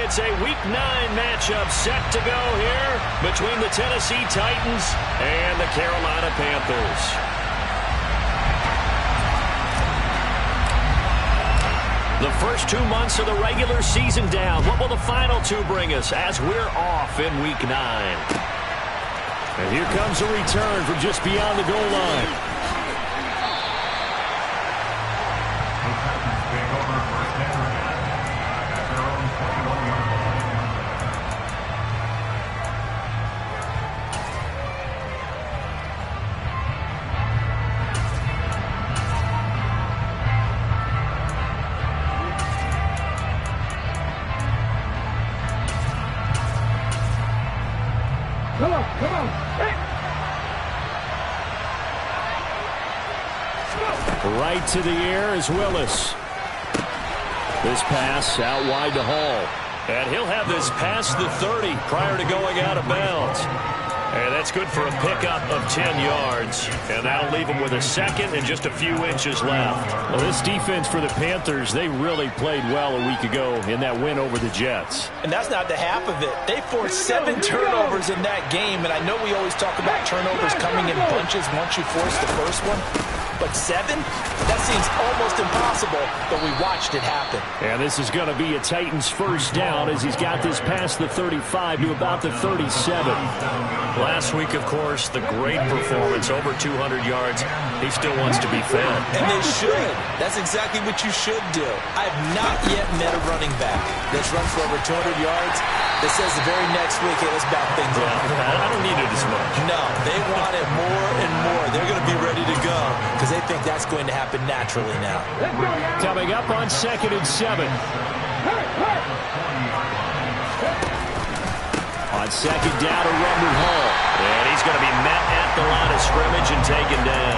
It's a Week 9 matchup set to go here between the Tennessee Titans and the Carolina Panthers. The first 2 months of the regular season down. What will the final two bring us as we're off in Week 9? And here comes a return from just beyond the goal line. Come on. Hey. Right to the air is Willis. This pass out wide to Hall. And he'll have this past the 30 prior to going out of bounds. And that's good for a pickup of 10 yards. And that'll leave him with a second and just a few inches left. Well, this defense for the Panthers, they really played well a week ago in that win over the Jets. And that's not the half of it. They forced 7 turnovers in that game. And I know we always talk about turnovers coming in bunches once you force the first one. But 7? That seems almost impossible, but we watched it happen. And this is going to be a Titans first down as he's got this past the 35 to about the 37. Last week, of course, the great performance, over 200 yards. He still wants to be fed. And they should. That's exactly what you should do. I have not yet met a running back that's run for over 200 yards that says the very next week, hey, let's back things up. I don't need it as much. No, they want it more and more. They're going to be ready to go because they think that's going to happen naturally now. Coming up on 2nd and 7. On 2nd down, a run to Hall. And he's going to be met at the line of scrimmage and taken down.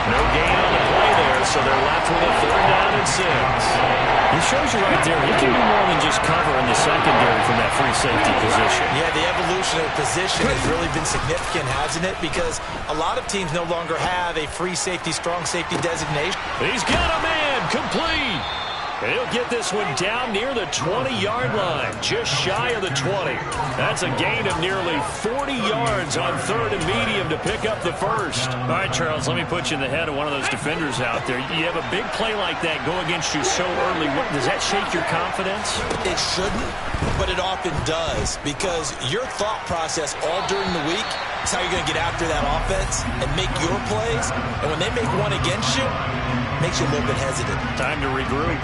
No gain on the play there, so they're left with a 3rd down and 6. It shows you right there, he can do more than just cover in the secondary from that free safety position. Yeah, the evolution of position has really been significant, hasn't it? Because a lot of teams no longer have a free safety, strong safety designation. He's got a man, complete. And he'll get this one down near the 20-yard line, just shy of the 20. That's a gain of nearly 40 yards on 3rd and medium to pick up the first. All right, Charles, let me put you in the head of one of those defenders out there. You have a big play like that go against you so early. Does that shake your confidence? It shouldn't, but it often does because your thought process all during the week is how you're going to get after that offense and make your plays. And when they make one against you, it makes you a little bit hesitant. Time to regroup.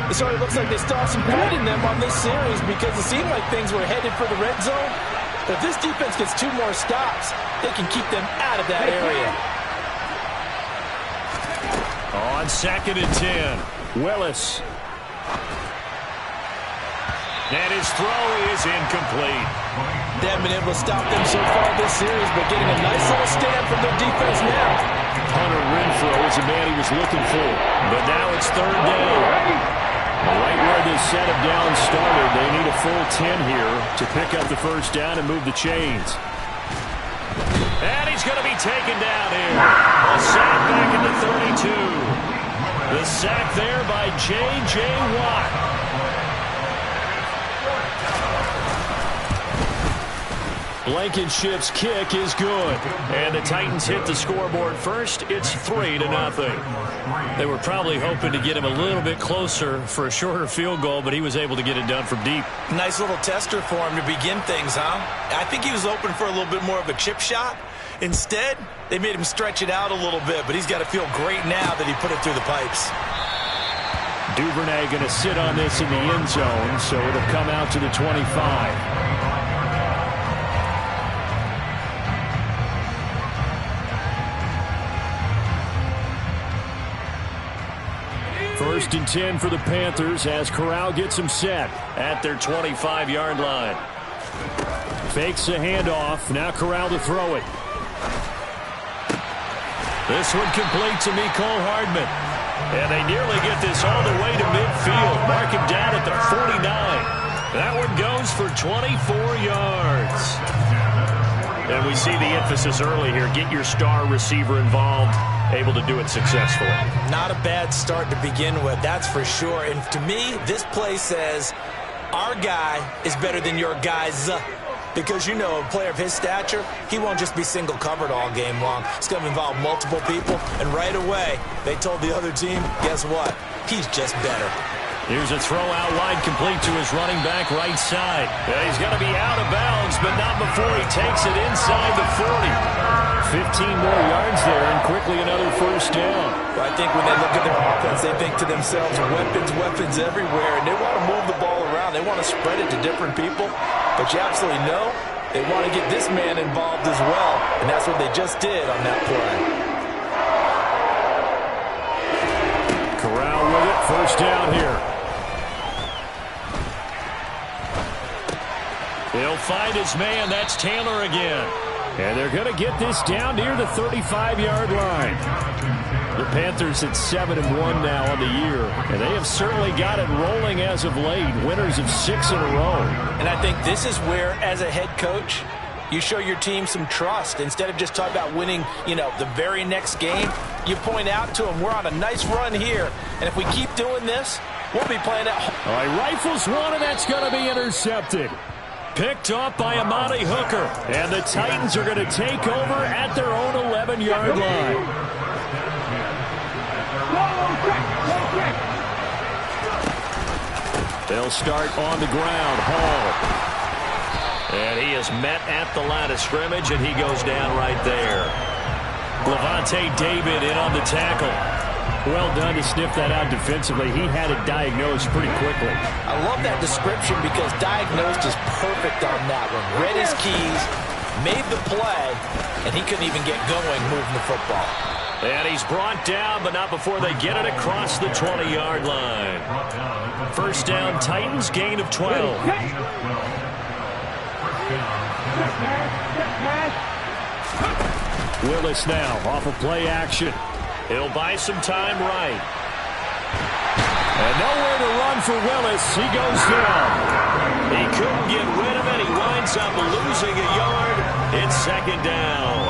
It sort of looks like they still have some pride in them on this series because it seemed like things were headed for the red zone. But if this defense gets 2 more stops, they can keep them out of that area. On 2nd and 10, Willis. And his throw is incomplete. They haven't been able to stop them so far this series, but getting a nice little stand from their defense now. Hunter Renfrow is the man he was looking for. But now it's 3rd down. Right where this set of downs started, they need a full 10 here to pick up the first down and move the chains. And he's going to be taken down here. A sack back at the 32. The sack there by J.J. Watt. Blankenship's kick is good. And the Titans hit the scoreboard first. It's 3-0. They were probably hoping to get him a little bit closer for a shorter field goal, but he was able to get it done from deep. Nice little tester for him to begin things, huh? I think he was open for a little bit more of a chip shot. Instead, they made him stretch it out a little bit, but he's got to feel great now that he put it through the pipes. Duvernay going to sit on this in the end zone, so it'll come out to the 25. 1st and 10 for the Panthers as Corral gets them set at their 25-yard line. Fakes a handoff. Now Corral to throw it. This one complete to Mecole Hardman. And they nearly get this all the way to midfield. Mark him down at the 49. That one goes for 24 yards. And we see the emphasis early here. Get your star receiver involved. Able to do it successfully. Not a bad start to begin with, that's for sure. And to me, this play says Our guy is better than your guys. Because, you know, a player of his stature, he won't just be single covered all game long. It's going to involve multiple people. And right away, they told the other team, guess what? He's just better. Here's a throw out wide, complete to his running back right side. He's going to be out of bounds, but not before he takes it inside the 40. 15 more yards there, and quickly another first down. I think when they look at their offense, they think to themselves, weapons everywhere, and they want to move the ball around. They want to spread it to different people, but you absolutely know they want to get this man involved as well, and that's what they just did on that play. Corral with it, first down here. He'll find his man. That's Taylor again. And they're going to get this down near the 35-yard line. The Panthers at 7-1 now on the year, and they have certainly got it rolling as of late. Winners of 6 in a row. And I think this is where, as a head coach, you show your team some trust. Instead of just talking about winning, you know, the very next game, you point out to them, we're on a nice run here, and if we keep doing this, we'll be playing at home. All right, rifles one, and that's going to be intercepted. Picked off by Amani Hooker. And the Titans are going to take over at their own 11-yard line. They'll start on the ground. Hall. And he is met at the line of scrimmage, and he goes down right there. Levante David in on the tackle. Well done to sniff that out defensively. He had it diagnosed pretty quickly. I love that description because diagnosed is perfect on that one. Read his keys, made the play, and he couldn't even get going moving the football. And he's brought down, but not before they get it across the 20-yard line. First down, Titans, gain of 12. Willis now off of play action. He'll buy some time right. And nowhere to run for Willis. He goes down. He couldn't get rid of it. He winds up losing a yard. It's second down.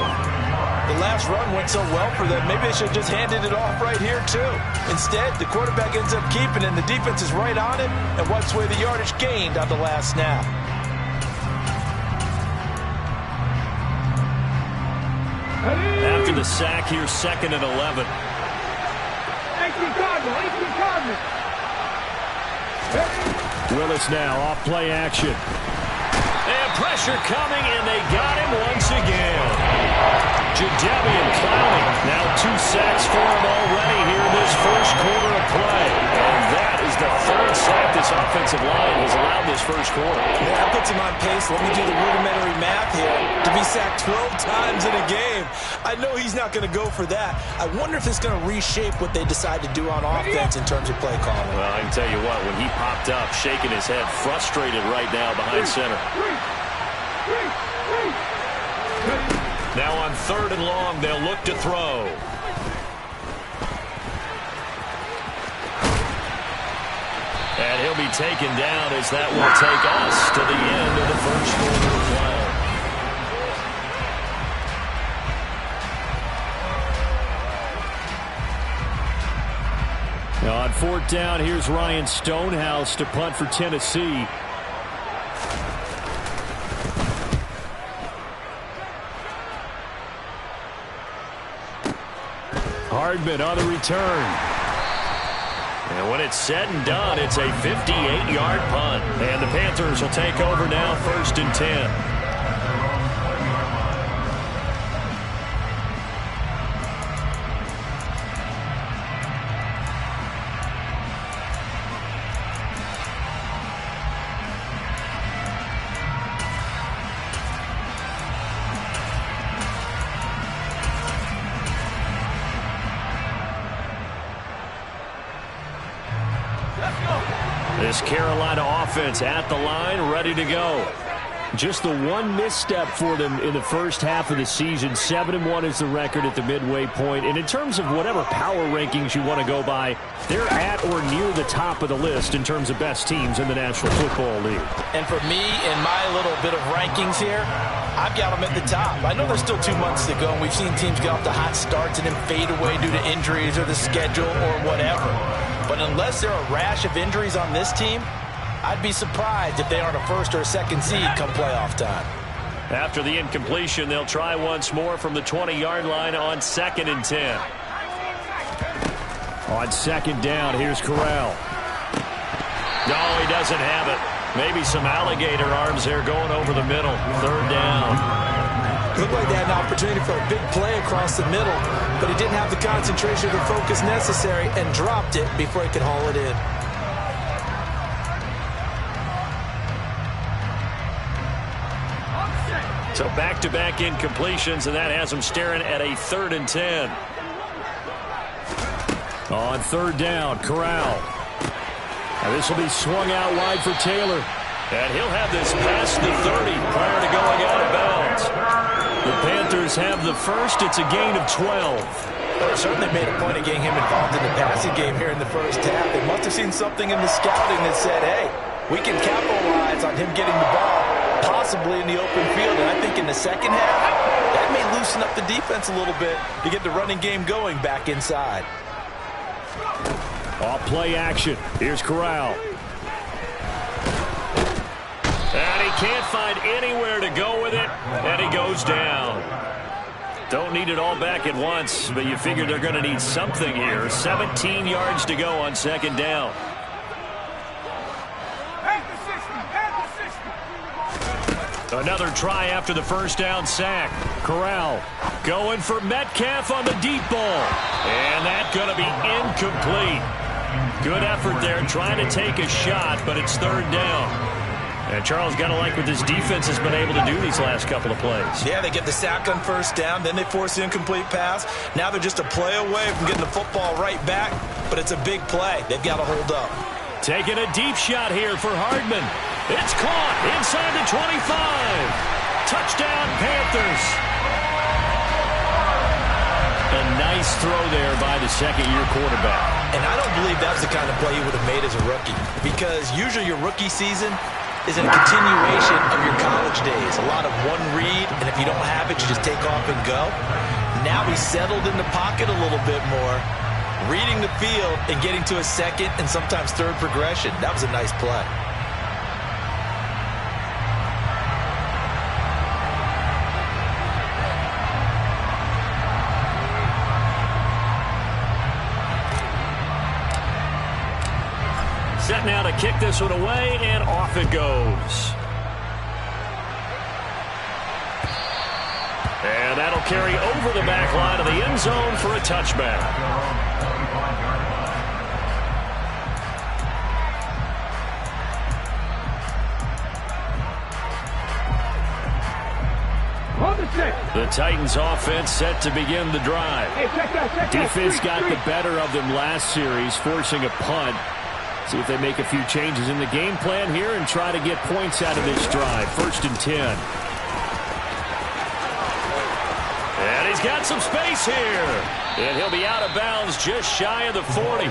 The last run went so well for them. Maybe they should have just handed it off right here, too. Instead, the quarterback ends up keeping it, and the defense is right on it and wipes away the yardage gained on the last snap. After the sack, here's 2nd and 11. Willis now off play action. And pressure coming, and they got him once again. Jadeveon Clowney, now 2 sacks for him already here in this first quarter of play. And that is the 3rd sack this offensive line has allowed this first quarter. Yeah, that puts him on pace. Let me do the rudimentary math here. To be sacked 12 times in a game, I know he's not going to go for that. I wonder if it's going to reshape what they decide to do on offense in terms of play calling. Well, I can tell you what, when he popped up, shaking his head, frustrated right now behind center. Now on 3rd and long, they'll look to throw. And he'll be taken down as that will take us to the end of the first quarter of play. Now on 4th down, here's Ryan Stonehouse to punt for Tennessee. Hardman on the return. And when it's said and done, it's a 58-yard punt. And the Panthers will take over now, 1st and 10. This Carolina offense at the line, ready to go. Just the one misstep for them in the first half of the season. 7-1 is the record at the midway point. And in terms of whatever power rankings you want to go by, they're at or near the top of the list in terms of best teams in the National Football League. And for me, in my little bit of rankings here, I've got them at the top. I know there's still 2 months to go, and we've seen teams get off to hot starts and then fade away due to injuries or the schedule or whatever. But unless there are a rash of injuries on this team, I'd be surprised if they aren't a first or a second seed come playoff time. After the incompletion, they'll try once more from the 20-yard line on 2nd and 10. On 2nd down, here's Corral. No, he doesn't have it. Maybe some alligator arms there going over the middle. 3rd down. Looked like they had an opportunity for a big play across the middle, but he didn't have the concentration or the focus necessary and dropped it before he could haul it in. So back-to-back incompletions, and that has them staring at a 3rd and 10. On 3rd down, Corral. Now this will be swung out wide for Taylor. And he'll have this past the 30 prior to going out of bounds. The Panthers have the first. It's a gain of 12. Well, they certainly made a point of getting him involved in the passing game here in the first half. They must have seen something in the scouting that said, hey, we can capitalize on him getting the ball, possibly in the open field. And I think in the second half, that may loosen up the defense a little bit to get the running game going back inside. Off play action. Here's Corral. And he can't find anywhere to go with it, and he goes down. Don't need it all back at once, but you figure they're going to need something here. 17 yards to go on 2nd down. Another try after the first down sack. Corral going for Metcalf on the deep ball. And that's going to be incomplete. Good effort there trying to take a shot, but it's 3rd down. And Charles, got to like what this defense has been able to do these last couple of plays. Yeah, they get the sack on first down, then they force the incomplete pass. Now they're just a play away from getting the football right back, but it's a big play. They've got to hold up. Taking a deep shot here for Hardman. It's caught inside the 25. Touchdown, Panthers. A nice throw there by the second-year quarterback. And I don't believe that was the kind of play he would have made as a rookie, because usually your rookie season is a continuation of your college days. A lot of one read, and if you don't have it, you just take off and go. Now he's settled in the pocket a little bit more, reading the field and getting to a second and sometimes third progression. That was a nice play. Set now to kick this one away, and off it goes. And that'll carry over the back line of the end zone for a touchback. The Titans offense set to begin the drive. Defense got the better of them last series, forcing a punt. See if they make a few changes in the game plan here and try to get points out of this drive. 1st and 10. And he's got some space here. And he'll be out of bounds just shy of the 40.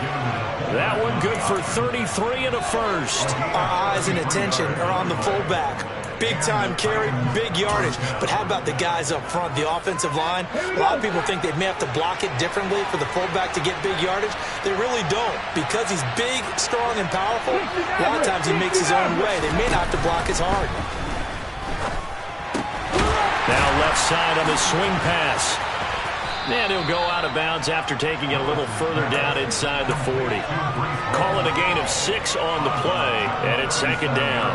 That one good for 33 and a first. Our eyes and attention are on the fullback. Big-time carry, big yardage. But how about the guys up front, the offensive line? A lot of people think they may have to block it differently for the fullback to get big yardage. They really don't. Because he's big, strong, and powerful, a lot of times he makes his own way. They may not have to block as hard. Now left side on the swing pass. And he'll go out of bounds after taking it a little further down inside the 40. Call it a gain of 6 on the play, and it's 2nd down.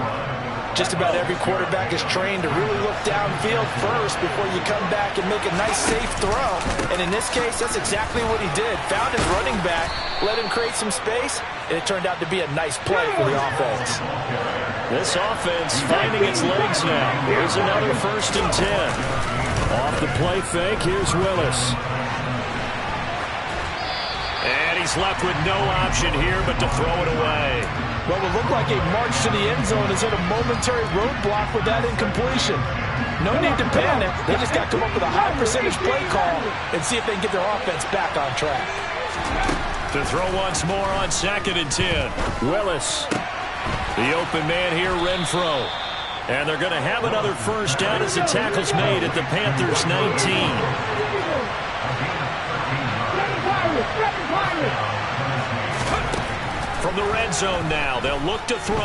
Just about every quarterback is trained to really look downfield first before you come back and make a nice, safe throw. And in this case, that's exactly what he did. Found his running back, let him create some space, and it turned out to be a nice play for the offense. This offense finding its legs now. Here's another 1st and 10. Off the play fake, here's Willis. And he's left with no option here but to throw it away. Well, it looked like a march to the end zone has hit a momentary roadblock with that incompletion. No need to panic. They just got to come up with a high percentage play call and see if they can get their offense back on track. To throw once more on 2nd and 10. Willis. The open man here, Renfro. And they're going to have another first down as the tackle's made at the Panthers 19. From the red zone now, they'll look to throw.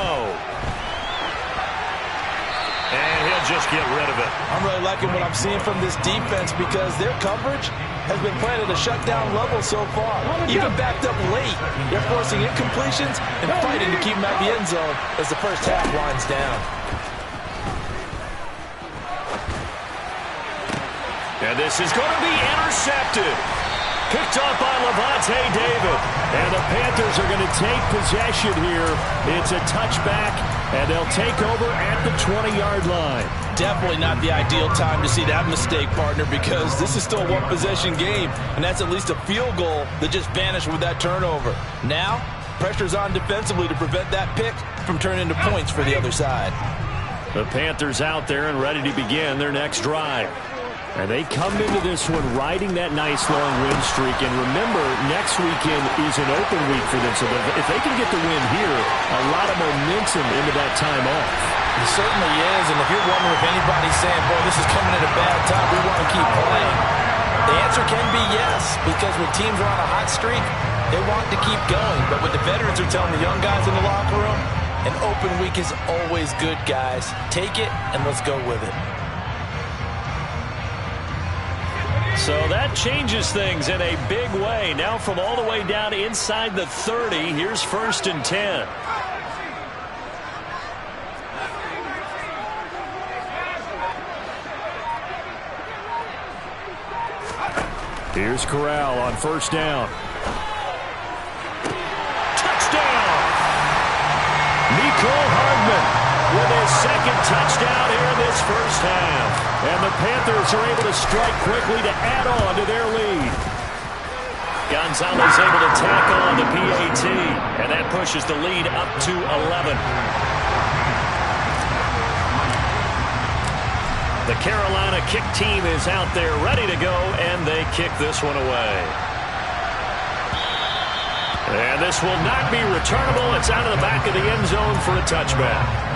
And he'll just get rid of it. I'm really liking what I'm seeing from this defense because their coverage has been playing at a shutdown level so far. Even backed up late, they're forcing incompletions and fighting to keep them at the end zone as the first half winds down. And this is going to be intercepted. Picked off by Levante David. And the Panthers are going to take possession here. It's a touchback, and they'll take over at the 20-yard line. Definitely not the ideal time to see that mistake, partner, because this is still a one-possession game, and that's at least a field goal that just vanished with that turnover. Now, pressure's on defensively to prevent that pick from turning into points for the other side. The Panthers out there and ready to begin their next drive. And they come into this one riding that nice long win streak. And remember, next weekend is an open week for them. So if they can get the win here, a lot of momentum into that time off. It certainly is. And if you're wondering if anybody's saying, boy, this is coming at a bad time, we want to keep playing, the answer can be yes. Because when teams are on a hot streak, they want to keep going. But what the veterans are telling the young guys in the locker room, an open week is always good, guys. Take it and let's go with it. So that changes things in a big way. Now from all the way down inside the 30, here's 1st and 10. Here's Corral on 1st down. Touchdown! Nicole Hardman with his 2nd touchdown here in this first half. And the Panthers are able to strike quickly to add on to their lead. Gonzalez able to tack on the PAT. And that pushes the lead up to 11. The Carolina kick team is out there ready to go, and they kick this one away. And this will not be returnable. It's out of the back of the end zone for a touchback.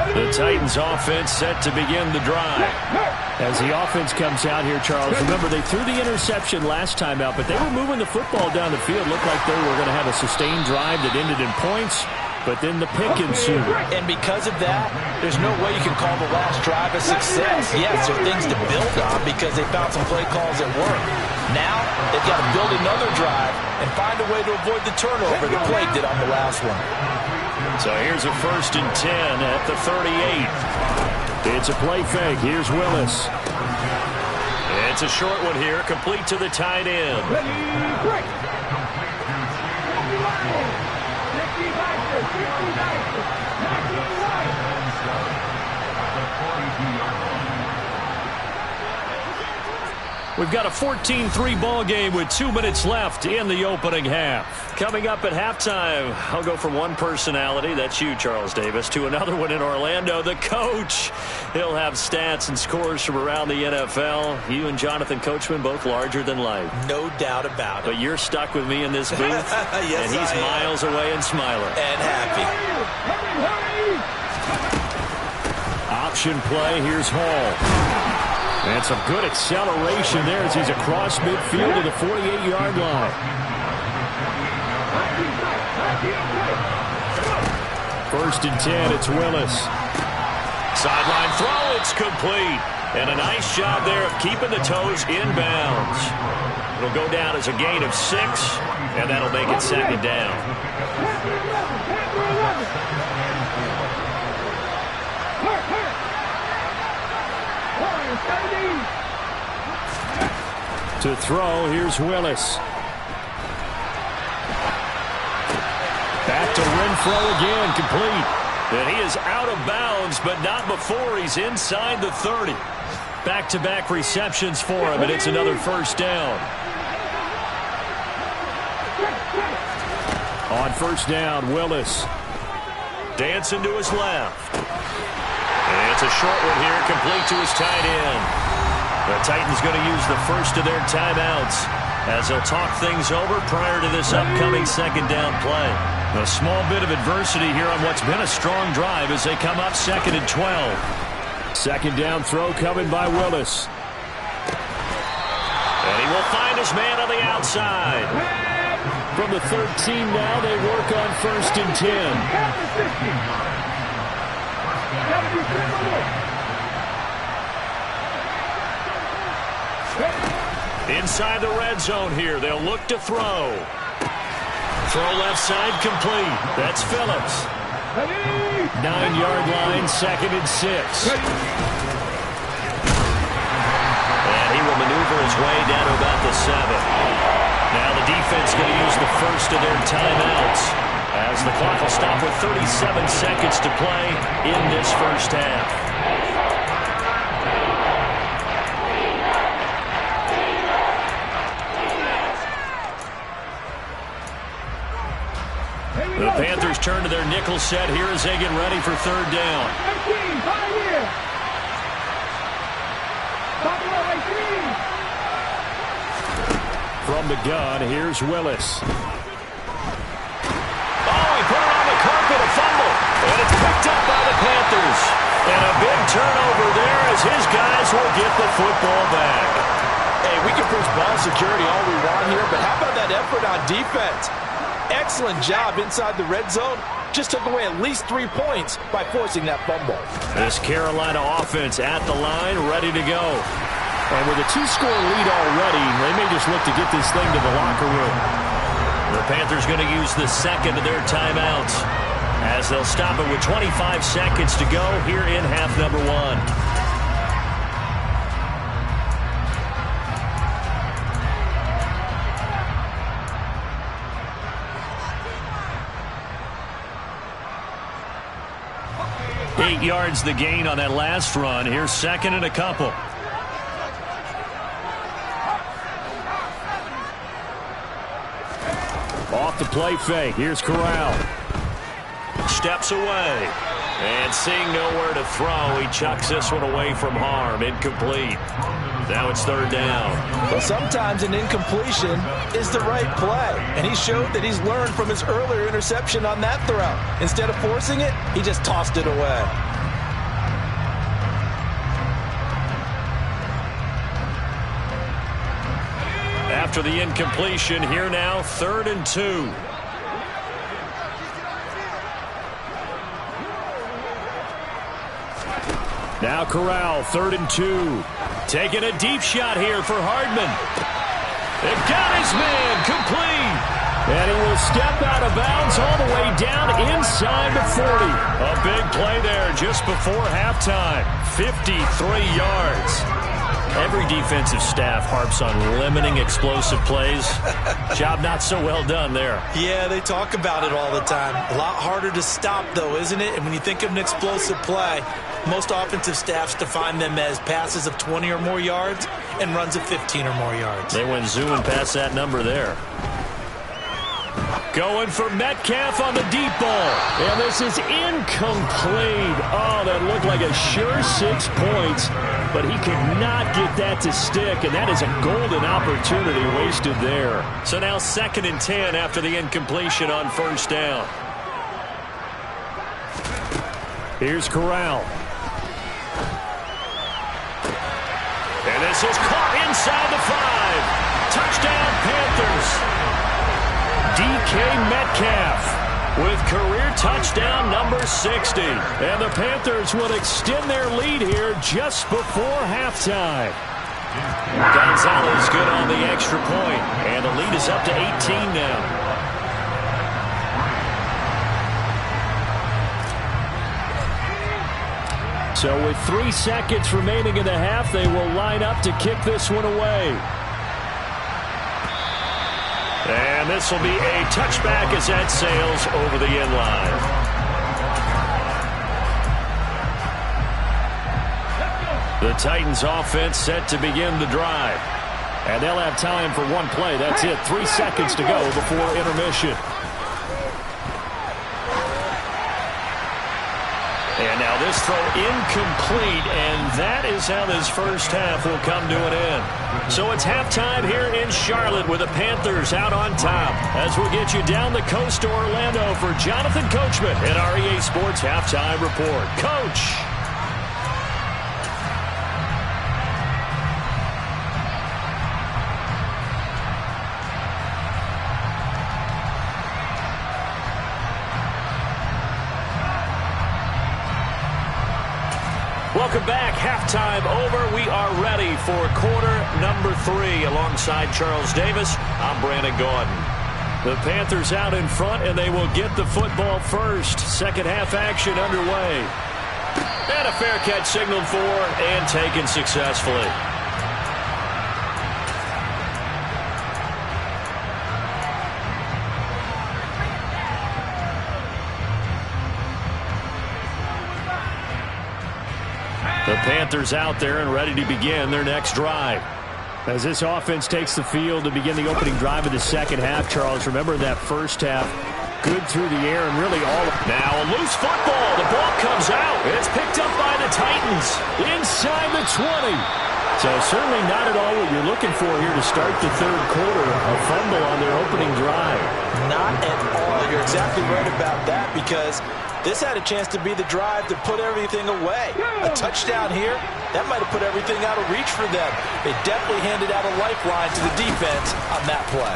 The Titans offense set to begin the drive. As the offense comes out here, Charles, remember they threw the interception last time out, but they were moving the football down the field. Looked like they were going to have a sustained drive that ended in points, but then the pick ensued. And because of that, there's no way you can call the last drive a success. Yes, there are things to build on because they found some play calls that work. Now, they've got to build another drive and find a way to avoid the turnover that plagued it on the last one. So here's a 1st and 10 at the 38. It's a play fake. Here's Willis. It's a short one here, complete to the tight end. We've got a 14-3 ball game with 2 minutes left in the opening half. Coming up at halftime, I'll go from one personality, that's you, Charles Davis, to another one in Orlando, the coach. He'll have stats and scores from around the NFL. You and Jonathan Coachman, both larger than life. No doubt about it. But you're stuck with me in this booth, yes, and he's miles away and smiling. And happy. Option play, here's Hall. And some good acceleration there as he's across midfield to the 48-yard line. 1st and 10, it's Willis. Sideline throw, it's complete. And a nice job there of keeping the toes inbounds. It'll go down as a gain of 6, and that'll make it 2nd down. To throw, here's Willis. Back to Renfro again, complete. And he is out of bounds, but not before he's inside the 30. Back-to-back receptions for him, and it's another 1st down. On 1st down, Willis. Dancing to his left. And it's a short one here, complete to his tight end. The Titans going to use the first of their timeouts as they'll talk things over prior to this upcoming 2nd down play. A small bit of adversity here on what's been a strong drive as they come up 2nd and 12. 2nd down throw coming by Willis. find his man on the outside. From the 13 now, they work on 1st and 10. Inside the red zone here, they'll look to throw. Throw left side complete. That's Phillips. 9-yard line, 2nd and 6. And he will maneuver his way down to about the 7. Now the defense going to use the first of their timeouts as the clock will stop with 37 seconds to play in this first half. The Panthers turn to their nickel set here as they get ready for 3rd down. From the gun, here's Willis. Oh, he put it on the carpet, a fumble. And it's picked up by the Panthers. And a big turnover there as his guys will get the football back. Hey, we can push ball security all we want here, but how about that effort on defense? Excellent job inside the red zone. Just took away at least 3 points by forcing that fumble. This Carolina offense at the line, ready to go. And with a 2-score lead already, they may just look to get this thing to the locker room. The Panthers going to use the second of their timeouts as they'll stop it with 25 seconds to go here in half number 1. Eight yards the gain on that last run. Here's 2nd and a couple. Off the play fake. Here's Corral. Steps away. And seeing nowhere to throw, he chucks this one away from harm. Incomplete. Now it's 3rd down. Well, sometimes an incompletion is the right play. And he showed that he's learned from his earlier interception on that throw. Instead of forcing it, he just tossed it away. After the incompletion, here now, 3rd and 2. Now Corral, 3rd and 2. Taking a deep shot here for Hardman. They've got his man complete. And he will step out of bounds all the way down inside the 40. A big play there just before halftime. 53 yards. Every defensive staff harps on limiting explosive plays. Job not so well done there. Yeah, they talk about it all the time. A lot harder to stop, though, isn't it? And when you think of an explosive play, most offensive staffs define them as passes of 20 or more yards and runs of 15 or more yards. They went zooming past that number there. Going for Metcalf on the deep ball. And this is incomplete. Oh, that looked like a sure 6 points. But he could not get that to stick. And that is a golden opportunity wasted there. So now 2nd and 10 after the incompletion on 1st down. Here's Corral. And this is caught inside the 5. Touchdown, Panthers. DK Metcalf with career touchdown number 60. And the Panthers will extend their lead here just before halftime. Gonzalez good on the extra point. And the lead is up to 18 now. So with 3 seconds remaining in the half, they will line up to kick this one away. And this will be a touchback as that sails over the end line. The Titans offense set to begin the drive. And they'll have time for one play. That's it. 3 seconds to go before intermission. And now this throw incomplete, and that is how this first half will come to an end. So it's halftime here in Charlotte with the Panthers out on top. As we'll get you down the coast to Orlando for Jonathan Coachman at our EA Sports Halftime Report. Coach. Welcome back. Halftime over. We are ready for quarter number 3. Alongside Charles Davis, I'm Brandon Gaudin. The Panthers out in front, and they will get the football first. Second half action underway. And a fair catch signaled for and taken successfully. The Panthers out there and ready to begin their next drive. As this offense takes the field to begin the opening drive of the second half, Charles, remember that first half, good through the air and really all. Now a loose football. The ball comes out. It's picked up by the Titans inside the 20. So certainly not at all what you're looking for here to start the third quarter. A fumble on their opening drive. Not at all. You're exactly right about that, because this had a chance to be the drive to put everything away. A touchdown here, that might have put everything out of reach for them. They definitely handed out a lifeline to the defense on that play.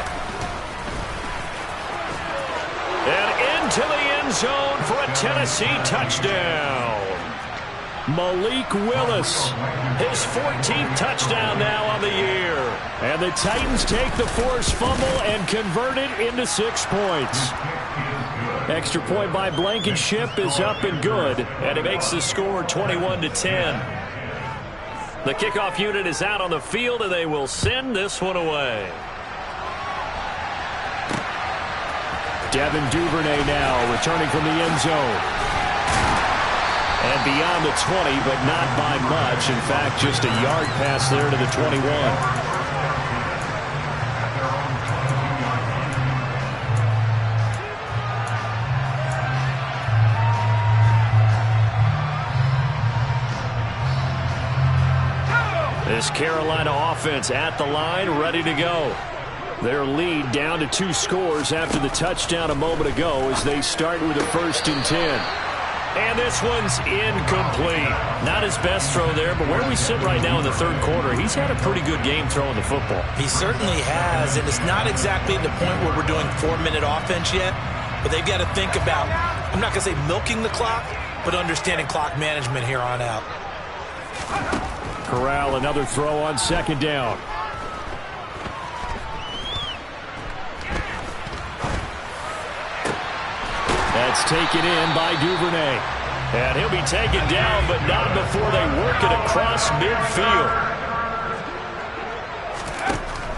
And into the end zone for a Tennessee touchdown. Malik Willis, his 14th touchdown now on the year. And the Titans take the forced fumble and convert it into 6 points. Extra point by Blankenship is up and good, and it makes the score 21-10. The kickoff unit is out on the field, and they will send this one away. Devin Duvernay now returning from the end zone. And beyond the 20, but not by much. In fact, just a yard pass there to the 21. This Carolina offense at the line, ready to go. Their lead down to 2 scores after the touchdown a moment ago as they start with a 1st and 10. And this one's incomplete. Not his best throw there, but where we sit right now in the third quarter, he's had a pretty good game throwing the football. He certainly has, and it's not exactly the point where we're doing 4-minute offense yet, but they've got to think about, I'm not going to say milking the clock, but understanding clock management here on out. Corral, another throw on 2nd down. That's taken in by Duvernay. And he'll be taken down, but not before they work it across midfield.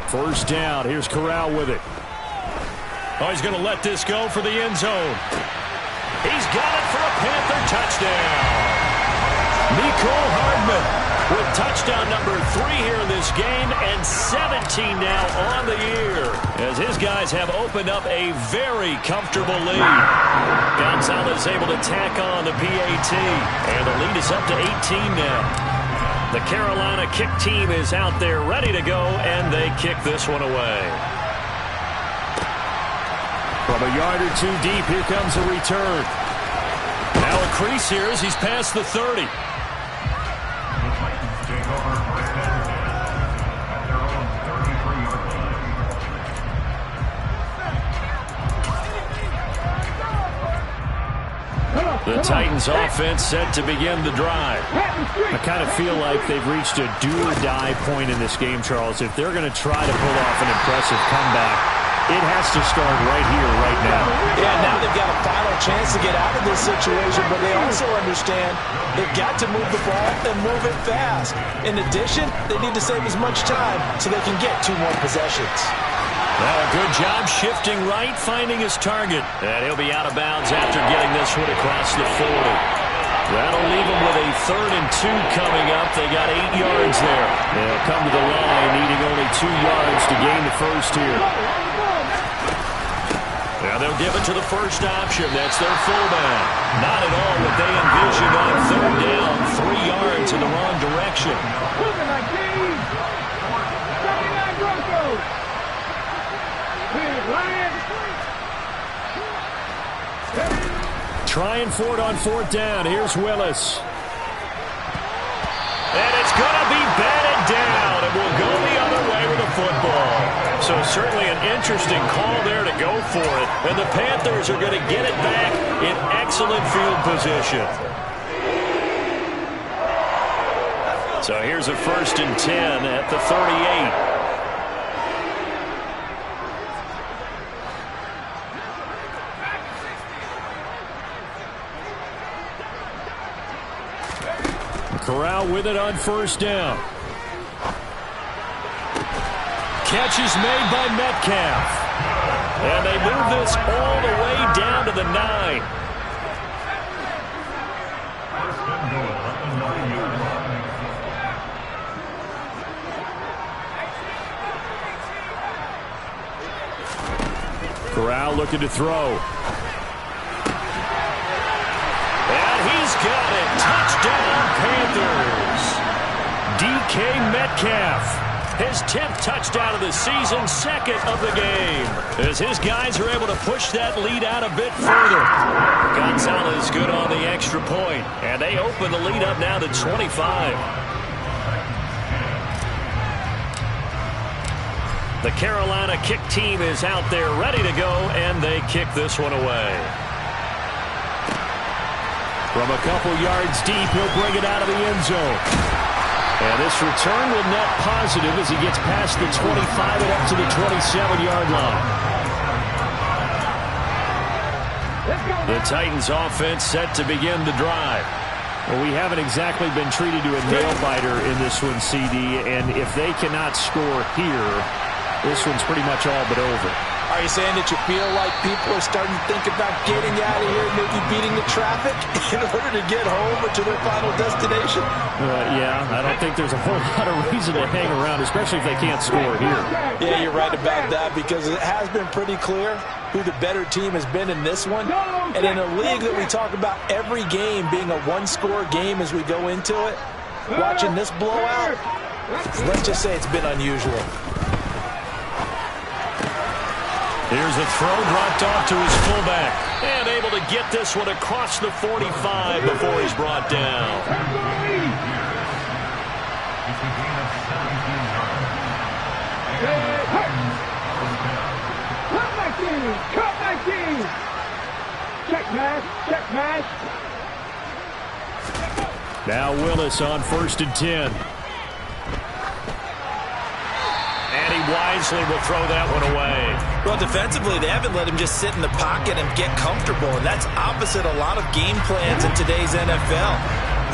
1st down. Here's Corral with it. Oh, he's going to let this go for the end zone. He's got it for a Panther touchdown. Mecole Hardman with touchdown number 3 here in this game, and 17 now on the year, as his guys have opened up a very comfortable lead. Gonzalez able to tack on the PAT, and the lead is up to 18 now. The Carolina kick team is out there ready to go, and they kick this one away. From a yard or 2 deep, here comes a return. Now a crease here as he's past the 30. The Titans offense set to begin the drive. I kind of feel like they've reached a do-or-die point in this game, Charles. If they're going to try to pull off an impressive comeback, it has to start right here, right now. Yeah, now they've got a final chance to get out of this situation, but they also understand they've got to move the ball and move it fast. In addition, they need to save as much time so they can get 2 more possessions. Now a good job shifting right, finding his target. And he'll be out of bounds after getting this one across the 40. That'll leave them with a 3rd and 2 coming up. They got 8 yards there. They'll come to the line needing only 2 yards to gain the first here. Now they'll give it to the first option. That's their fullback. Not at all what they envisioned on 3rd down. 3 yards in the wrong direction. Trying for it on 4th down. Here's Willis. And it's going to be batted down. It will go the other way with the football. So certainly an interesting call there to go for it. And the Panthers are going to get it back in excellent field position. So here's a 1st and 10 at the 38. Corral with it on 1st down. Catch is made by Metcalf. And they move this all the way down to the 9. Corral looking to throw. And he's got it. Touchdown, Panthers. DK Metcalf. His 10th touchdown of the season, 2nd of the game. As his guys are able to push that lead out a bit further. Gonzalez good on the extra point. And they open the lead up now to 25. The Carolina kick team is out there ready to go, and they kick this one away. From a couple yards deep, he'll bring it out of the end zone. And this return will net positive as he gets past the 25 and up to the 27-yard line. The Titans offense set to begin the drive. Well, we haven't exactly been treated to a nail-biter in this one, CD, and if they cannot score here, this one's pretty much all but over. Are you saying that you feel like people are starting to think about getting out of here, maybe beating the traffic in order to get home or to their final destination? Yeah, I don't think there's a whole lot of reason to hang around, especially if they can't score here. Yeah, you're right about that because it has been pretty clear who the better team has been in this one. And in a league that we talk about every game being a one-score game as we go into it, watching this blowout, let's just say it's been unusual. Here's a throw dropped off to his fullback. And able to get this one across the 45 before he's brought down. Cut back in. Check mash. Now Willis on 1st and 10. And he wisely will throw that one away. Well, defensively, they haven't let him just sit in the pocket and get comfortable, and that's opposite a lot of game plans in today's NFL.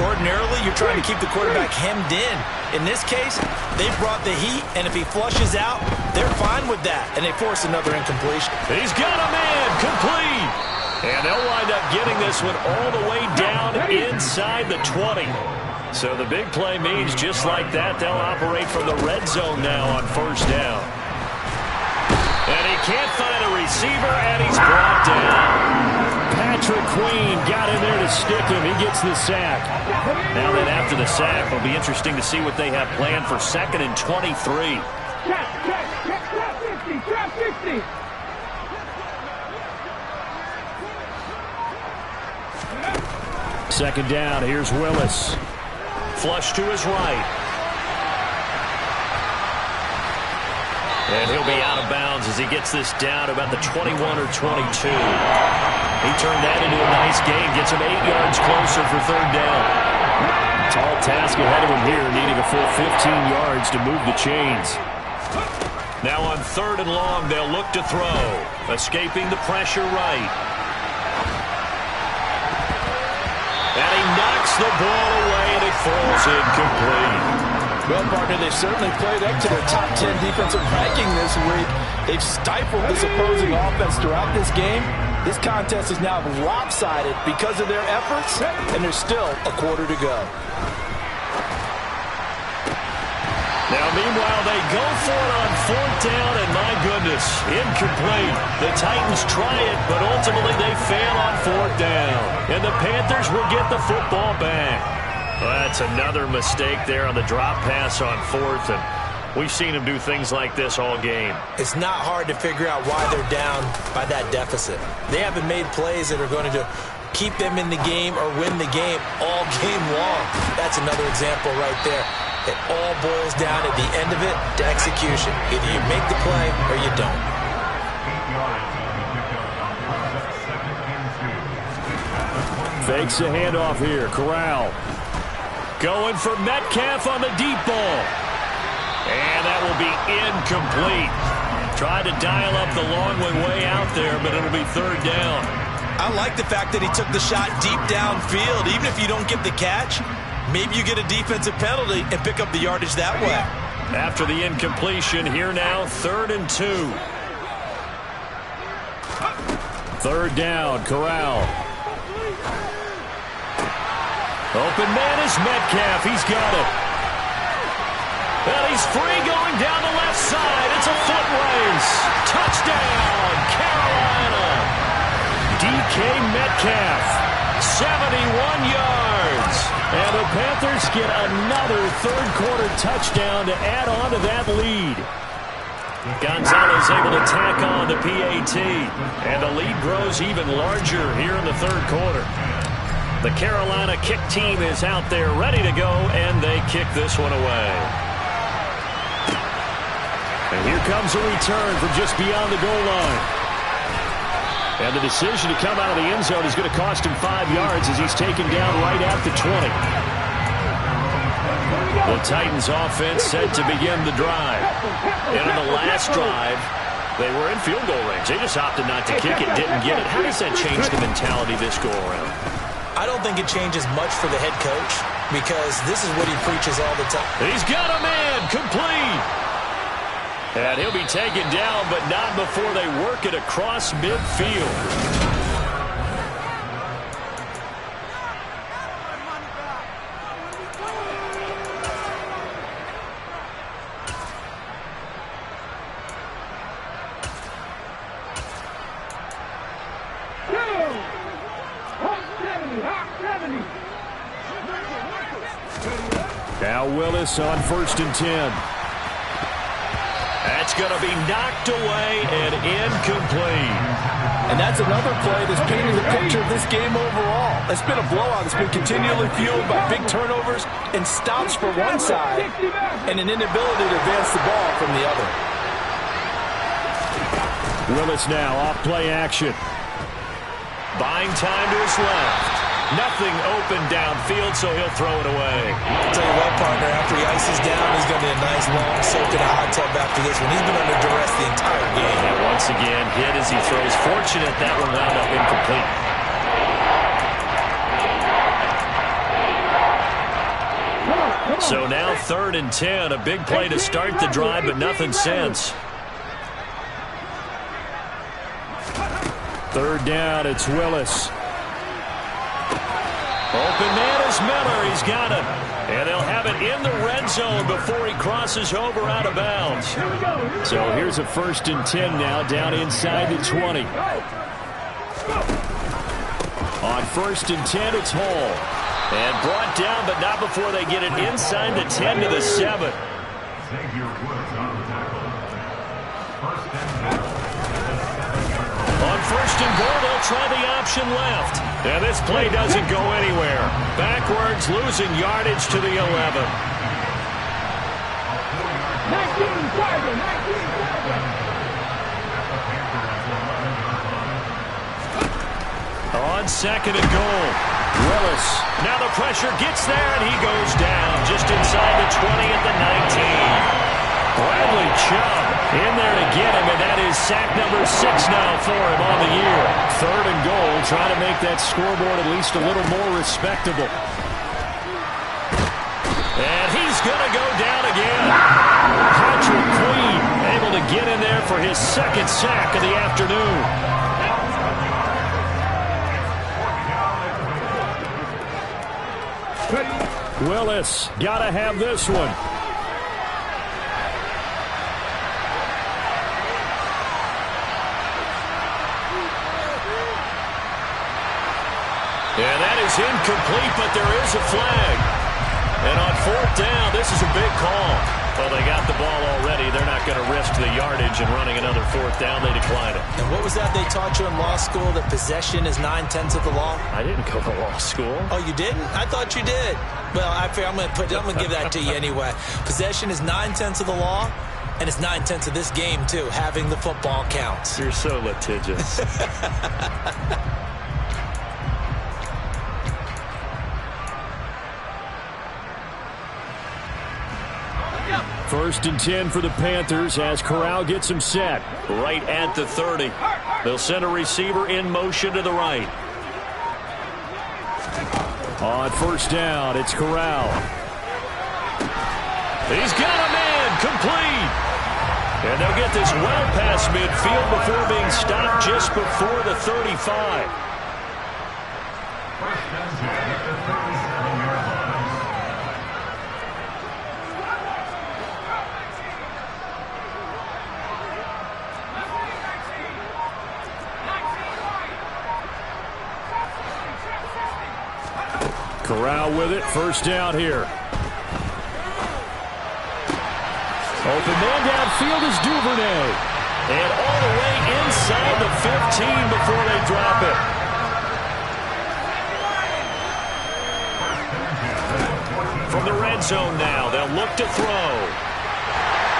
Ordinarily, you're trying to keep the quarterback hemmed in. In this case, they brought the heat, and if he flushes out, they're fine with that, and they force another incompletion. He's got a man complete. And they'll wind up getting this one all the way down inside the 20. So the big play means just like that, they'll operate from the red zone now on 1st down. And he can't find a receiver, and he's brought down. Patrick Queen got in there to stick him. He gets the sack. Now then, after the sack, it'll be interesting to see what they have planned for 2nd and 23. Trap 50. Second down, here's Willis. Flush to his right. And he'll be out of bounds as he gets this down about the 21 or 22. He turned that into a nice gain, gets him 8 yards closer for 3rd down. Tall task ahead of him here, needing a full 15 yards to move the chains. Now on 3rd and long, they'll look to throw. Escaping the pressure right. And he knocks the ball away, and it falls incomplete. Well, partner, they've certainly played up to their top 10 defensive ranking this week. They've stifled this opposing offense throughout this game. This contest is now lopsided because of their efforts, and there's still a quarter to go. Now, meanwhile, they go for it on 4th down, and my goodness, incomplete. The Titans try it, but ultimately they fail on 4th down. And the Panthers will get the football back. Well, that's another mistake there on the drop pass on 4th, and we've seen them do things like this all game. It's not hard to figure out why they're down by that deficit. They haven't made plays that are going to keep them in the game or win the game all game long. That's another example right there. It all boils down at the end of it to execution. Either you make the play or you don't. Fakes the handoff here. Corral. Going for Metcalf on the deep ball. And that will be incomplete. Tried to dial up the long one way out there, but it'll be third down. I like the fact that he took the shot deep downfield. Even if you don't get the catch, maybe you get a defensive penalty and pick up the yardage that way. After the incompletion, here now, 3rd and 2. Third down, Corral. Open man is Metcalf. He's got it. Well, he's free going down the left side. It's a foot race. Touchdown, Carolina. DK Metcalf, 71 yards. And the Panthers get another third-quarter touchdown to add on to that lead. Gonzalez able to tack on the PAT. And the lead grows even larger here in the third quarter. The Carolina kick team is out there ready to go, and they kick this one away. And here comes a return from just beyond the goal line. And the decision to come out of the end zone is going to cost him 5 yards as he's taken down right at the 20. The Titans offense set to begin the drive. And on the last drive, they were in field goal range. They just opted not to kick it, didn't get it. How does that change the mentality this go around? I don't think it changes much for the head coach because this is what he preaches all the time. He's got a man complete. And he'll be taken down, but not before they work it across midfield. Now Willis on 1st and 10. That's going to be knocked away and incomplete. And that's another play that's painting the picture of this game overall. It's been a blowout. It's been continually fueled by big turnovers and stops for one side and an inability to advance the ball from the other. Willis now off play action. Buying time to his left. Nothing open downfield, so he'll throw it away. I'll tell you what, partner, after he ices down, he's going to be a nice long soak in a hot tub after this one. He's been under duress the entire game. And once again, hit as he throws. Fortunate that one wound up incomplete. So now 3rd and 10, a big play to start the drive, but nothing since. 3rd down, it's Willis. Open man is Miller. He's got it. And they'll have it in the red zone before he crosses over out of bounds. So here's a 1st and 10 now down inside the 20. On 1st and 10, it's Hall. And brought down, but not before they get it inside the 10 to the 7. On 1st and goal, they'll try the option left. And this play doesn't go anywhere. Backwards, losing yardage to the 11. 19-7. On 2nd and goal, Willis. Now the pressure gets there, and he goes down just inside the 20 at the 19. Bradley Chubb in there to get him, and that is sack number 6 now for him on the year. 3rd and goal, trying to make that scoreboard at least a little more respectable. And he's going to go down again. Patrick Queen able to get in there for his 2nd sack of the afternoon. Willis, got to have this one. And that is incomplete, but there is a flag. And on 4th down, this is a big call. Well, they got the ball already. They're not going to risk the yardage and running another 4th down. They decline it. And what was that they taught you in law school, that possession is 9/10 of the law? I didn't go to law school. Oh, you didn't? I thought you did. Well, I'm going to give that to you anyway. Possession is 9/10 of the law, and it's 9/10 of this game, too. Having the football counts. You're so litigious. First and 10 for the Panthers as Corral gets him set. Right at the 30. They'll send a receiver in motion to the right. On first down, it's Corral. He's got a man complete. And they'll get this well past midfield before being stopped just before the 35. Corral with it, first down here. Open man downfield is Duvernay. And all the way inside the 15 before they drop it. From the red zone now, they'll look to throw.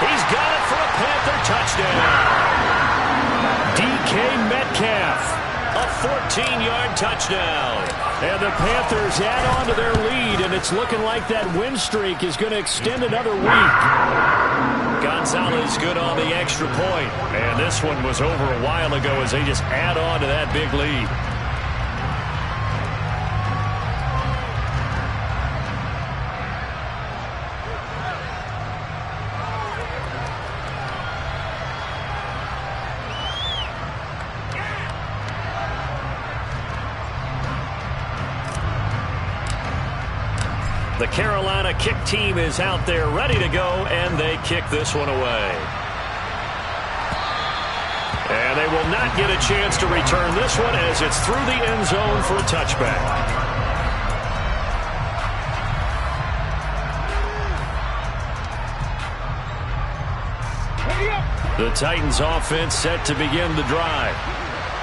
He's got it for a Panther touchdown. DK Metcalf. A 14-yard touchdown. And the Panthers add on to their lead, and it's looking like that win streak is going to extend another week. Gonzalez good on the extra point. And this one was over a while ago as they just add on to that big lead. The Carolina kick team is out there ready to go, and they kick this one away. And they will not get a chance to return this one as it's through the end zone for a touchback. The Titans offense set to begin the drive.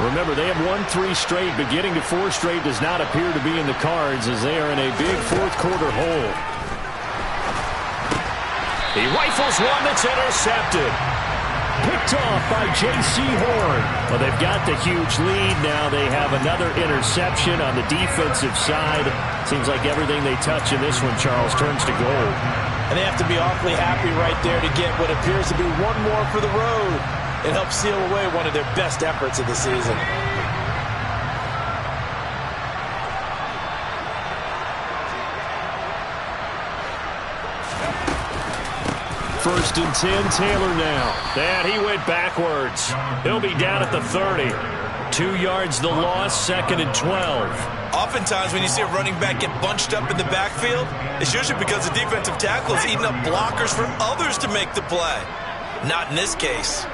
Remember, they have won 3 straight, but getting to 4 straight does not appear to be in the cards as they are in a big fourth-quarter hole. He rifles one that's intercepted. Picked off by J.C. Horn. Well, they've got the huge lead. Now they have another interception on the defensive side. Seems like everything they touch in this one, Charles, turns to gold. And they have to be awfully happy right there to get what appears to be one more for the road. It helps seal away one of their best efforts of the season. First and 10, Taylor now. And he went backwards. He'll be down at the 30. 2 yards the loss, second and 12. Oftentimes when you see a running back get bunched up in the backfield, it's usually because the defensive tackle is eating up blockers for others to make the play. Not in this case.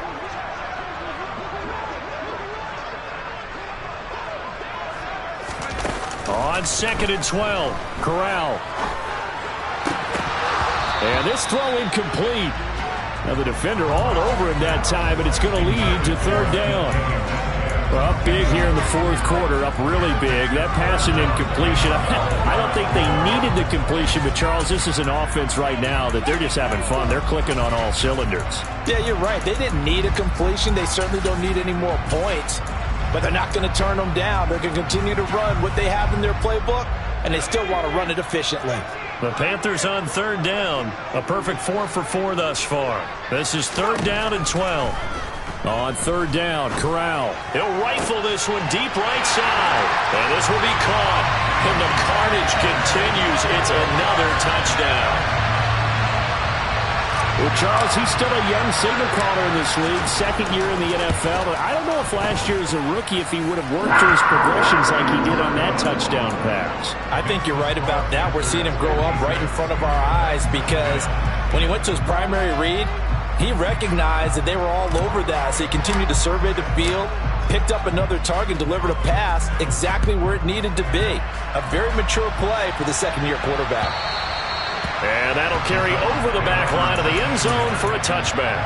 On second and 12, Corral. And this throw incomplete. Now the defender all over him that time, but it's going to lead to third down. Well, up big here in the fourth quarter, up really big. That pass and incompletion. I don't think they needed the completion, but Charles, this is an offense right now that they're just having fun. They're clicking on all cylinders. Yeah, you're right. They didn't need a completion. They certainly don't need any more points. But they're not going to turn them down. They're going to continue to run what they have in their playbook, and they still want to run it efficiently. The Panthers on third down. A perfect 4 for 4 thus far. This is third down and 12. On third down, Corral. He'll rifle this one deep right side. And this will be caught. And the carnage continues. It's another touchdown. Well, Charles, he's still a young signal caller in this league, second year in the NFL. But I don't know if last year as a rookie, if he would have worked through his progressions like he did on that touchdown pass. I think you're right about that. We're seeing him grow up right in front of our eyes because when he went to his primary read, he recognized that they were all over that. So he continued to survey the field, picked up another target, delivered a pass exactly where it needed to be. A very mature play for the second-year quarterback. And that'll carry over the back line of the end zone for a touchback.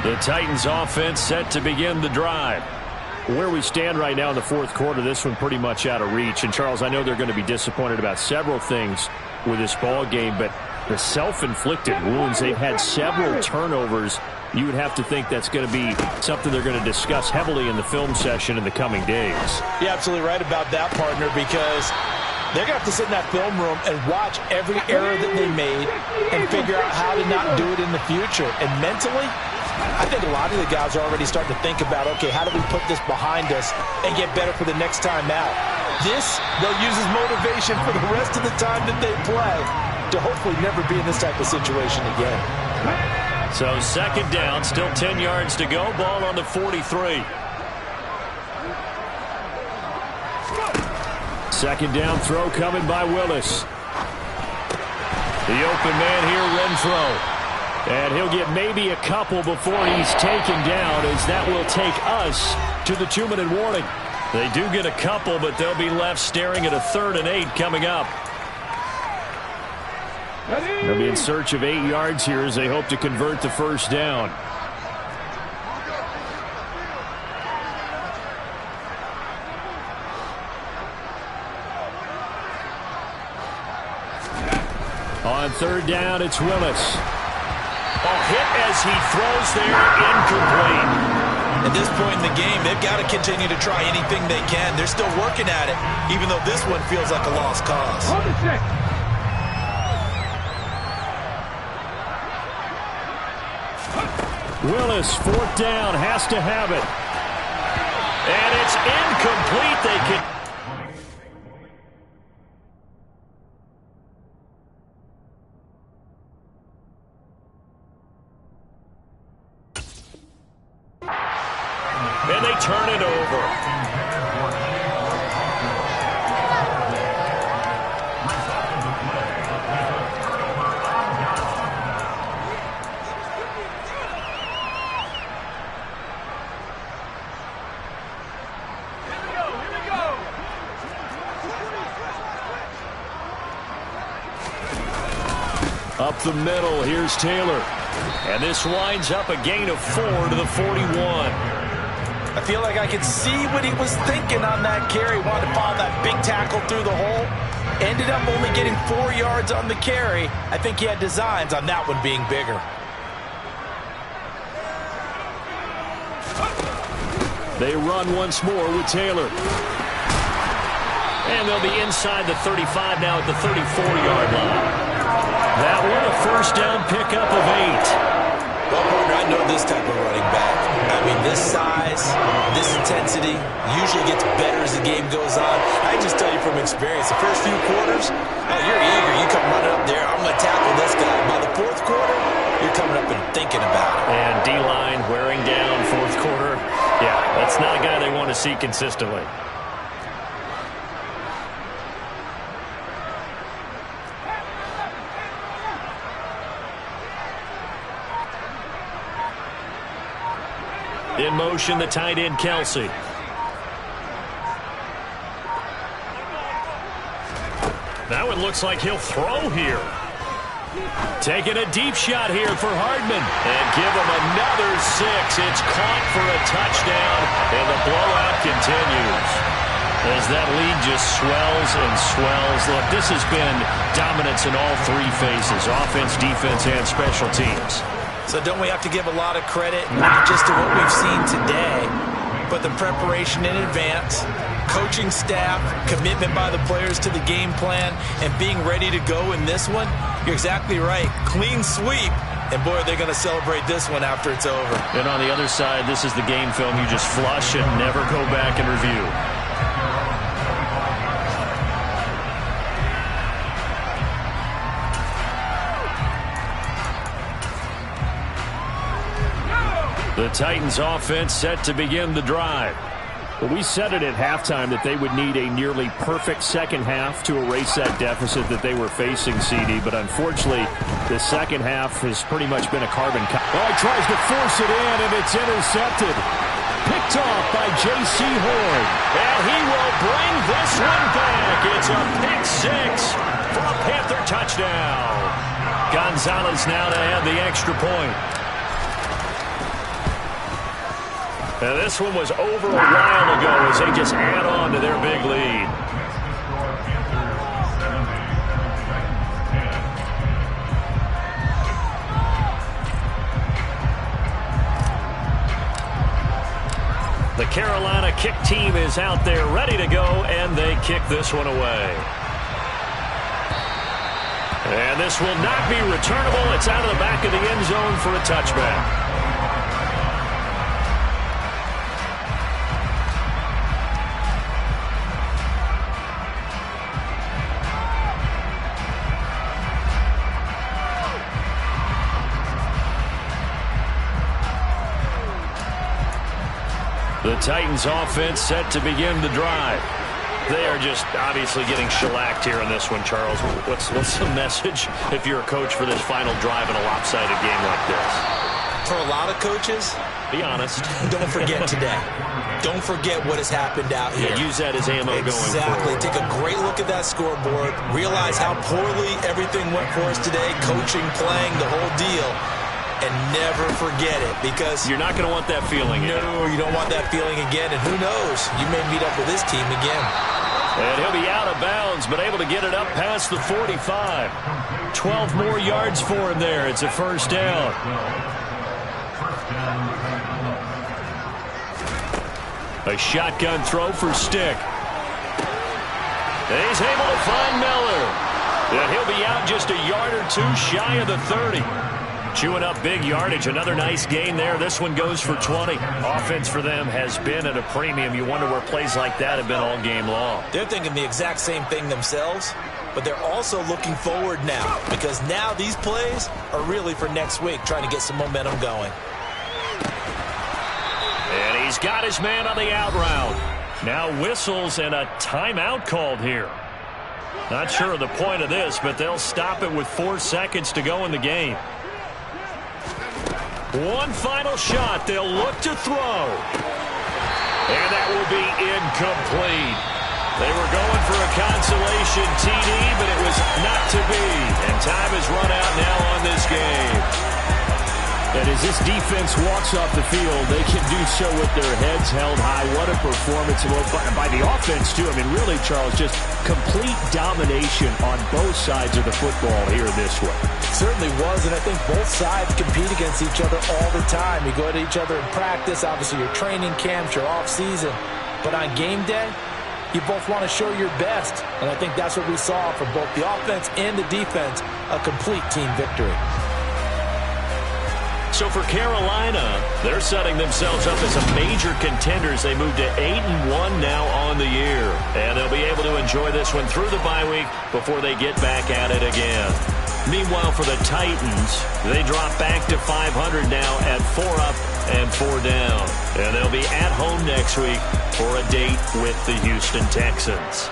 The Titans offense set to begin the drive. Where we stand right now in the fourth quarter, this one pretty much out of reach. And, Charles, I know they're going to be disappointed about several things with this ball game, but the self-inflicted wounds, they've had several turnovers. You would have to think that's going to be something they're going to discuss heavily in the film session in the coming days. You're absolutely right about that, partner, because They're going to have to sit in that film room and watch every error that they made and figure out how to not do it in the future. And mentally, I think a lot of the guys are already starting to think about, okay, how do we put this behind us and get better for the next time out? This, they'll use as motivation for the rest of the time that they play to hopefully never be in this type of situation again. So second down, still 10 yards to go. Ball on the 43. Second down throw coming by Willis. The open man here, Renfro. And he'll get maybe a couple before he's taken down, as that will take us to the 2-minute warning. They do get a couple, but they'll be left staring at a 3rd and 8 coming up. They'll be in search of 8 yards here as they hope to convert the first down. On 3rd down, it's Willis. Hit as he throws there, incomplete. At this point in the game, they've got to continue to try anything they can. They're still working at it, even though this one feels like a lost cause. On the 6. Willis, 4th down, has to have it. And it's incomplete. They can... And they turn it over. Up the middle, here's Taylor. And this winds up a gain of 4 to the 41. I feel like I could see what he was thinking on that carry. Wanted to follow that big tackle through the hole. Ended up only getting 4 yards on the carry. I think he had designs on that one being bigger. They run once more with Taylor. And they'll be inside the 35 now at the 34-yard line. That one a first down pickup of 8. Well, partner, I know this type of running back. I mean, this size, this intensity usually gets better as the game goes on. I just tell you from experience, the first few quarters, oh, you're eager. You come running up there, I'm going to tackle this guy. By the 4th quarter, you're coming up and thinking about it. And D-line wearing down 4th quarter. Yeah, that's not a guy they want to see consistently. In motion, the tight end, Kelsey. That one looks like he'll throw here. Taking a deep shot here for Hardman. And give him another 6. It's caught for a touchdown, and the blowout continues. As that lead just swells and swells. Look, this has been dominance in all 3 phases, offense, defense, and special teams. So don't we have to give a lot of credit not just to what we've seen today, but the preparation in advance, coaching staff, commitment by the players to the game plan, and being ready to go in this one? You're exactly right. Clean sweep. And, boy, they're going to celebrate this one after it's over. And on the other side, this is the game film you just flush and never go back and review. The Titans offense set to begin the drive. Well, we said it at halftime that they would need a nearly perfect second half to erase that deficit that they were facing, CD. But unfortunately, the second half has pretty much been a carbon copy. Oh, he tries to force it in, and it's intercepted. Picked off by J.C. Horn. And he will bring this one back. It's a pick 6 for a Panther touchdown. Gonzalez now to add the extra point. Now, this one was over a while ago as they just add on to their big lead. The Carolina kick team is out there ready to go, and they kick this one away. And this will not be returnable. It's out of the back of the end zone for a touchback. The Titans offense set to begin the drive. They are just obviously getting shellacked here in this one, Charles. What's the message if you're a coach for this final drive in a lopsided game like this? For a lot of coaches, be honest. Don't forget today. Don't forget what has happened out here. Yeah, use that as ammo going forward. Exactly. Take a great look at that scoreboard. Realize how poorly everything went for us today. Coaching, playing, the whole deal. And never forget it, because you're not going to want that feeling again. No, you don't want that feeling again. And who knows? You may meet up with this team again. And he'll be out of bounds, but able to get it up past the 45. 12 more yards for him there. It's a first down. A shotgun throw for Stick. And he's able to find Miller. And he'll be out just a yard or two shy of the 30. Chewing up big yardage. Another nice gain there. This one goes for 20. Offense for them has been at a premium. You wonder where plays like that have been all game long. They're thinking the exact same thing themselves, but they're also looking forward now, because now these plays are really for next week, trying to get some momentum going. And he's got his man on the out route. Now whistles and a timeout called here. Not sure of the point of this, but they'll stop it with 4 seconds to go in the game. One final shot. They'll look to throw. And that will be incomplete. They were going for a consolation TD, but it was not to be. And time has run out now on this game. And as this defense walks off the field, they can do so with their heads held high. What a performance by the offense, too. I mean, really, Charles, just complete domination on both sides of the football here this one. Certainly was, and I think both sides compete against each other all the time. You go at each other in practice, obviously your training camps, your off-season. But on game day, you both want to show your best. And I think that's what we saw from both the offense and the defense, a complete team victory. So for Carolina, they're setting themselves up as a major contender as they move to 8-1 now on the year. And they'll be able to enjoy this one through the bye week before they get back at it again. Meanwhile, for the Titans, they drop back to 500 now at 4 up and 4 down. And they'll be at home next week for a date with the Houston Texans.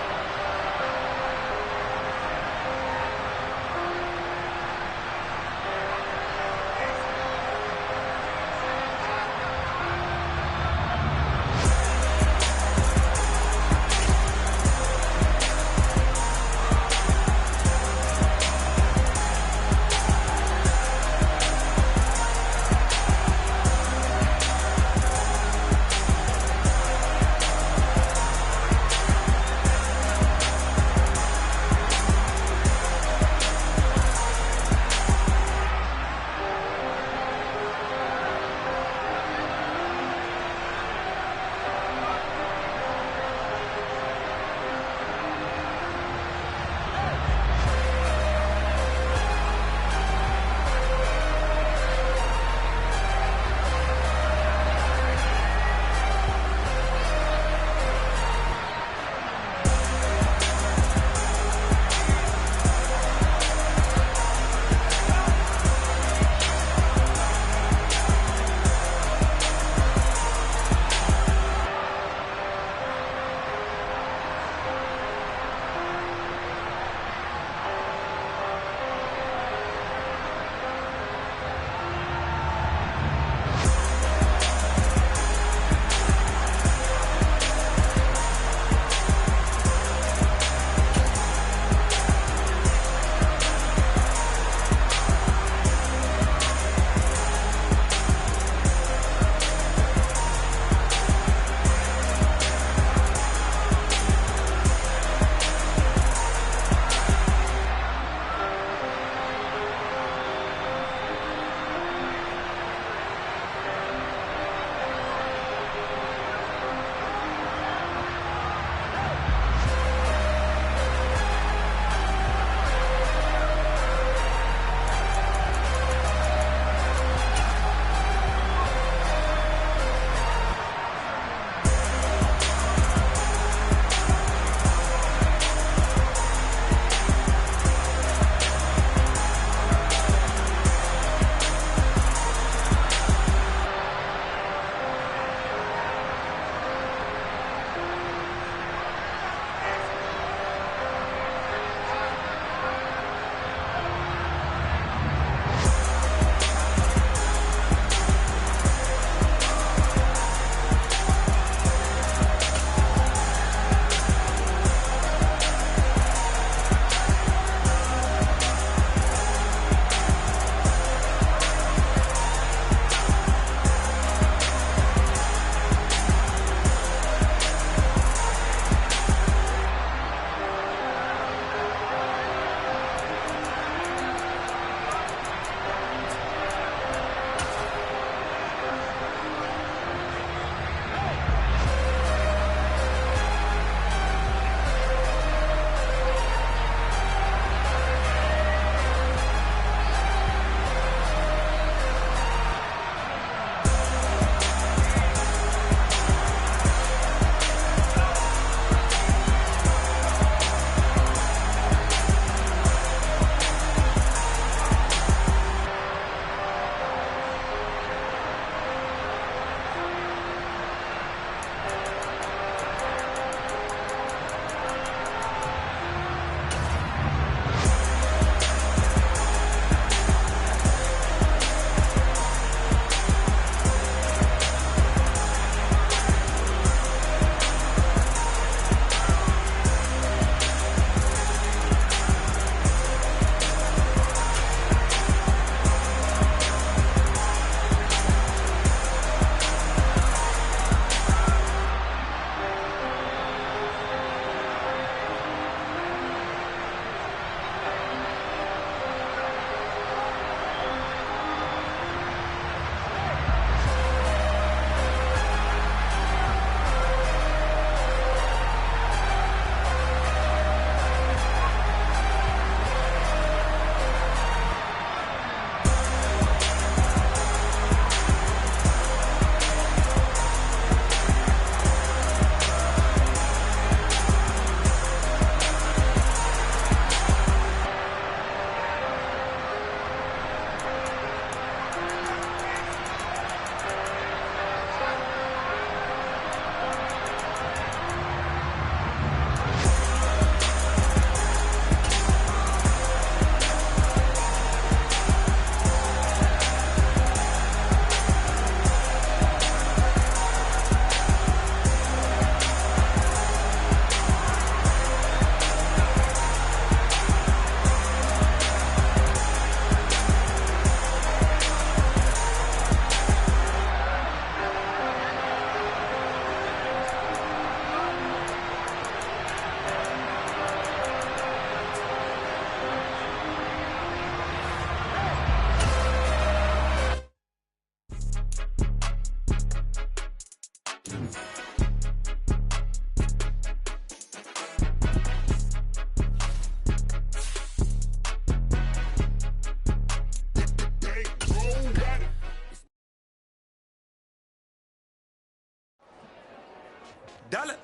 Dollar.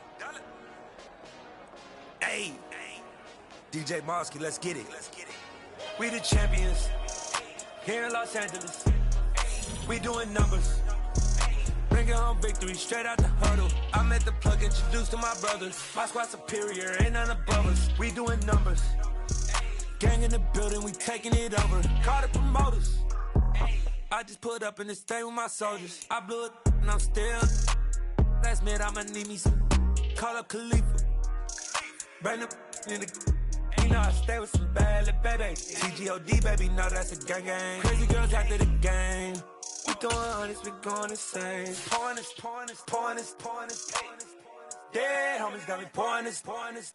Hey. DJ Mosky, let's get it. We the champions. Here in Los Angeles. We doing numbers. Bringing home victory straight out the huddle. I'm at the plug, introduced to my brothers. My squad superior, ain't none above us. We doing numbers. Gang in the building, we taking it over. Call the promoters. I just put up in this thing with my soldiers. I blew it and I'm still. Last minute, I'ma need me some. Call up Khalifa. Bring them in the. You know I stay with some bad little baby. TGOD, baby, no, that's a gang gang. Crazy girls after the game. We going honest, we going insane. Pouring this. Dead homies got me pouring this.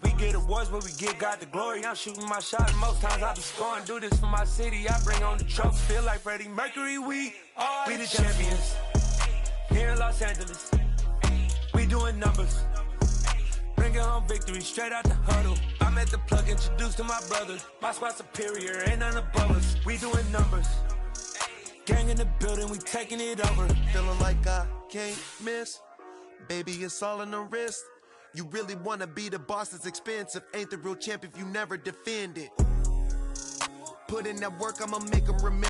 We get awards, but we give God the glory. I'm shooting my shot, and most times I be scoring. Do this for my city, I bring on the trophy. Feel like Freddie Mercury, we the champions. Here in Los Angeles, we doing numbers. Bringing home victory straight out the huddle. I'm at the plug, introduced to my brothers. My squad superior, ain't none above us. We doing numbers. Gang in the building, we taking it over. Feeling like I can't miss. Baby, it's all in the wrist. You really wanna be the boss, it's expensive. Ain't the real champ if you never defend it. Put in that work, I'ma make them remember.